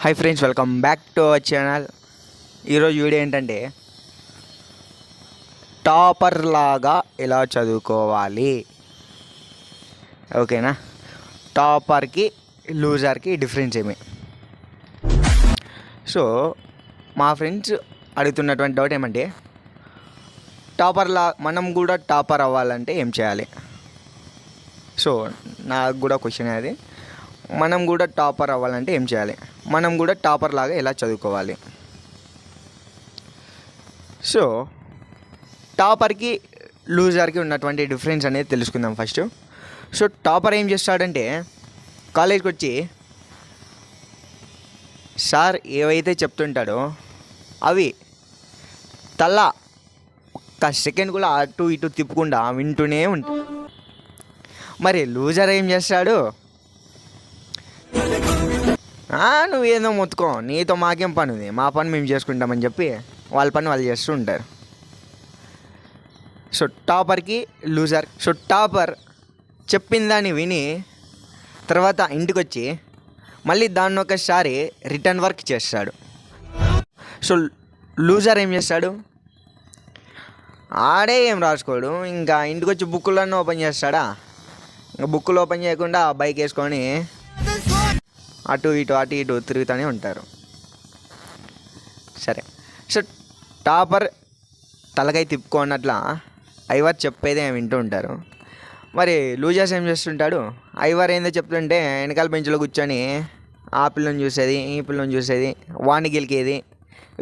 Hi friends, welcome back to our channel. ఈరోజు video ఏంటంటే topper లాగా ఎలా చదువుకోవాలి. ఓకేనా? టాపర్కి లూజర్కి డిఫరెన్స్ ఏమి? సో మా ఫ్రెండ్స్ అడుగుతున్నటువంటి డౌట్ ఏమంటే, మనం కూడా టాపర్ అవ్వాలంటే ఏం చేయాలి? సో నాకు కూడా క్వశ్చన్ అది. మనం కూడా టాపర్ అవ్వాలంటే ఏం చేయాలి? మనం కూడా టాపర్ లాగా ఎలా చదువుకోవాలి? సో టాపర్కి లూజర్కి ఉన్నటువంటి డిఫరెన్స్ అనేది తెలుసుకుందాం ఫస్ట్. సో టాపర్ ఏం చేస్తాడంటే, కాలేజ్కి వచ్చి సార్ ఏవైతే చెప్తుంటాడో అవి తల ఒక్క సెకండ్ కూడా అటు ఇటు తిప్పకుండా వింటూనే ఉంటాడు. మరి లూజర్ ఏం చేస్తాడు? నువ్వేందో మొత్తుకో, నీతో మాకేం పని ఉంది, మా పని మేము చేసుకుంటామని చెప్పి వాళ్ళ పని వాళ్ళు చేస్తూ ఉంటారు. సో టాపర్కి లూజర్. సో టాపర్ చెప్పిన దాన్ని విని తర్వాత ఇంటికి వచ్చి మళ్ళీ దాన్ని ఒకసారి రిటర్న్ వర్క్ చేస్తాడు. సో లూజర్ ఏం చేస్తాడు? ఆడే ఏం రాసుకోడు, ఇంకా ఇంటికి వచ్చి బుక్కులన్నీ ఓపెన్ చేస్తాడా? ఇంకా బుక్కులు ఓపెన్ చేయకుండా బైక్ వేసుకొని అటు ఇటు తిరుగుతూనే ఉంటారు. సరే, సో టాపర్ తలకై తిప్పుకున్నట్ల ఐవర్ చెప్పేదే వింటూ ఉంటారు. మరి లూజర్స్ ఏం చేస్తుంటాడు? ఐవర్ ఏందో చెప్తుంటే వెనకాల బెంచ్లో కూర్చొని ఆ పిల్లని చూసేది, ఈ పిల్లని చూసేది, వాడిని గెలికేది,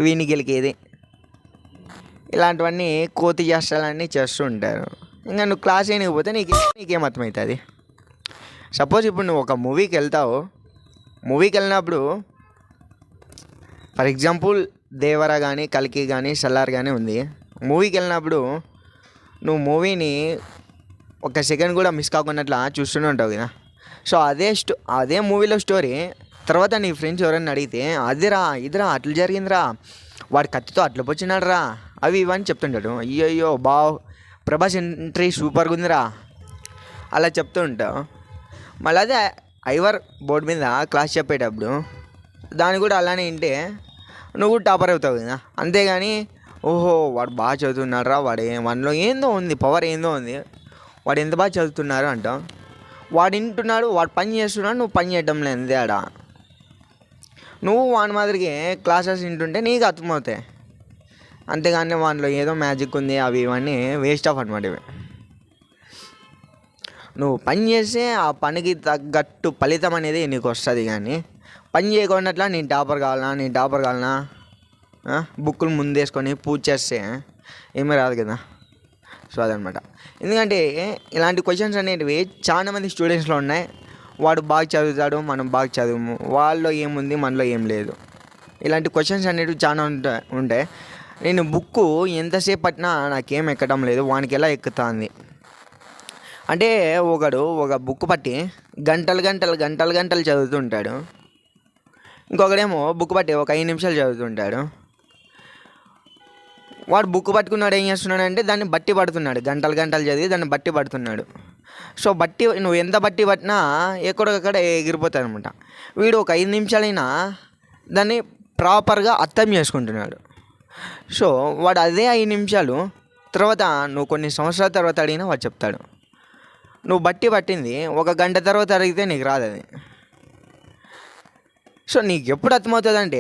వీడిని గెలికేది, ఇలాంటివన్నీ కోతి చేష్టాలన్నీ చేస్తూ ఉంటారు. ఇంకా నువ్వు క్లాస్ చేయకపోతే నీకేం అర్థమవుతుంది? సపోజ్ ఇప్పుడు నువ్వు ఒక మూవీకి వెళ్తావు. మూవీకి వెళ్ళినప్పుడు ఫర్ ఎగ్జాంపుల్ దేవర కానీ, కల్కి కానీ, సలార్ కానీ ఉంది. మూవీకి వెళ్ళినప్పుడు నువ్వు మూవీని ఒక సెకండ్ కూడా మిస్ కాకున్నట్లా చూస్తూనే ఉంటావు కదా. సో అదే మూవీలో స్టోరీ తర్వాత నీ ఫ్రెండ్స్ ఎవరైనా అడిగితే, అదిరా ఇదిరా అట్లా జరిగిందిరా, వాడి కత్తితో అట్లా వచ్చినాడు రా, అవి ఇవన్నీ చెప్తుంటాడు. అయ్యో ప్రభాస్ ఎంట్రీ సూపర్గా ఉందిరా, అలా చెప్తూ ఉంటావు. మళ్ళీ అదే ఐవర్ బోర్డు మీద క్లాస్ చెప్పేటప్పుడు దాన్ని కూడా అలానే వింటే నువ్వు కూడా టాపర్ అవుతావు కదా. అంతేగాని ఓహో వాడు బాగా చదువుతున్నాడు రా, వాడిలో ఏందో ఉంది, పవర్ ఏందో ఉంది, వాడు ఎంత బాగా చదువుతున్నారు అంటావు. వాడు వింటున్నాడు, వాడు పని చేస్తున్నాడు, నువ్వు పని చేయడం లేదు ఆడ. నువ్వు వాడి మాదిరికి క్లాసెస్ వింటుంటే నీకు అర్థమవుతాయి. అంతేగాని వాడిలో ఏదో మ్యాజిక్ ఉంది అవి ఇవన్నీ వేస్ట్ ఆఫ్ అనమాట. ఇవి నువ్వు పని చేస్తే ఆ పనికి తగ్గట్టు ఫలితం అనేది నీకు వస్తుంది. కానీ పని చేయకుండా నేను టాపర్ కావాలన్నా బుక్కులు ముందేసుకొని పూజ చేస్తే ఏమీ రాదు కదా. సో అదనమాట. ఎందుకంటే ఇలాంటి క్వశ్చన్స్ అనేటివి చాలామంది స్టూడెంట్స్లో ఉన్నాయి. వాడు బాగా చదువుతాడు, మనం బాగా చదువు, వాళ్ళలో ఏముంది మనలో ఏం లేదు. ఇలాంటి క్వశ్చన్స్ అనేటివి చాలా ఉంటాయి. నేను బుక్కు ఎంతసేపు పట్టినా నాకేం ఎక్కడం లేదు, వానికి ఎలా ఎక్కుతుంది అంటే, ఒక బుక్ పట్టి గంటలు చదువుతుంటాడు. ఇంకొకడేమో బుక్ పట్టి ఒక 5 నిమిషాలు చదువుతుంటాడు. వాడు బుక్ పట్టుకున్నాడు ఏం చేస్తున్నాడంటే దాన్ని బట్టి పడుతున్నాడు, గంటలు చదివి దాన్ని బట్టి పడుతున్నాడు. సో నువ్వు ఎంత బట్టి పట్టినా ఎక్కడొక్కడ ఎగిరిపోతాడు అనమాట. వీడు ఒక 5 నిమిషాలైనా దాన్ని ప్రాపర్గా అర్థం చేసుకుంటున్నాడు. సో వాడు అదే 5 నిమిషాలు తర్వాత నువ్వు కొన్ని సంవత్సరాల తర్వాత అడిగినా వాడు చెప్తాడు. నువ్వు బట్టి పట్టింది ఒక గంట తర్వాత అడిగితే నీకు రాదు అది. సో నీకు ఎప్పుడు అర్థమవుతుందంటే,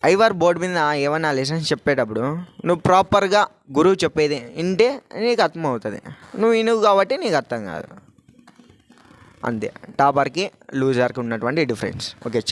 ఐవర్ బోర్డు మీద ఏమన్నా లెసన్స్ చెప్పేటప్పుడు నువ్వు ప్రాపర్గా గురువు చెప్పేది వింటే నీకు అర్థమవుతుంది. నువ్వు కాబట్టి నీకు అర్థం కాదు. అంతే టాపర్కి లూజర్కి ఉన్నటువంటి డిఫరెన్స్. ఓకే.